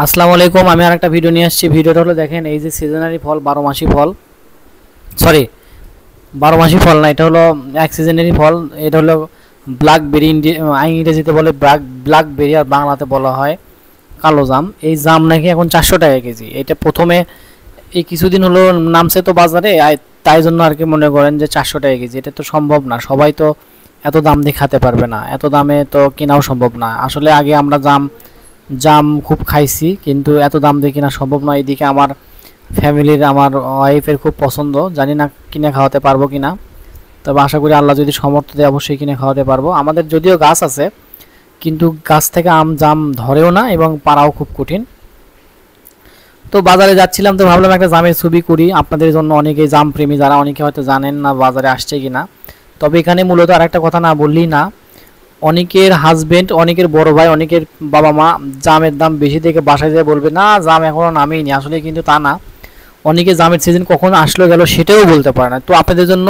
আসসালামু আলাইকুম। আমি আরেকটা ভিডিও নিয়ে আসছি। ভিডিওটা হলো দেখেন, এই যে সিজনারি ফল, 12 মাসি ফল, সরি 12 মাসি ফল না, এটা হলো এক সিজনারি ফল। এটা হলো ব্ল্যাকবেরি, ইংরেজিতে বলে ব্ল্যাকবেরি আর বাংলাতে বলা হয় কালো জাম। এই জাম নাকি এখন 400 টাকা কেজি। এটা প্রথমে এই কিছুদিন হলো নামছে তো বাজারে, তাই জন্য আর কি মনে করেন যে 400 টাকা কেজি। এটা তো সম্ভব না, সবাই তো এত দাম দিয়ে খেতে পারবে না, এত দামে তো কেনাও সম্ভব না। আসলে আগে আমরা জাম জাম খুব খাইছি, কিন্তু এত দাম দিয়ে কিনা সম্ভব নয়। এদিকে আমার ফ্যামিলির, আমার ওয়াইফের খুব পছন্দ, জানি না কিনে খাওয়াতে পারবো কিনা। তবে আশা করি আল্লাহ যদি সামর্থ্য দেয় অবশ্যই কিনে খাওয়াতে পারবো। আমাদের যদিও গাছ আছে, কিন্তু গাছ থেকে জাম ধরেও না এবং পাড়াও খুব কঠিন। তো বাজারে যাচ্ছিলাম, তো ভাবলাম একটা জামের ছবি করি আপনাদের জন্য। অনেকেই জাম প্রেমী যারা, অনেকে হয়তো জানেন না বাজারে আসছে কিনা। তবে এখানে মূলত আর একটা কথা না বললেই না, অনেকের হাজবেন্ড, অনেকের বড় ভাই, অনেকের বাবা মা জামের দাম বেশি দেখে বাসায় যায় বলবে না জাম এখনো নামেইনি। আসলে কিন্তু তা না, অনেকে জামের সিজন কখন আসলো গেল সেটাও বলতে পারে না। তো আপনাদের জন্য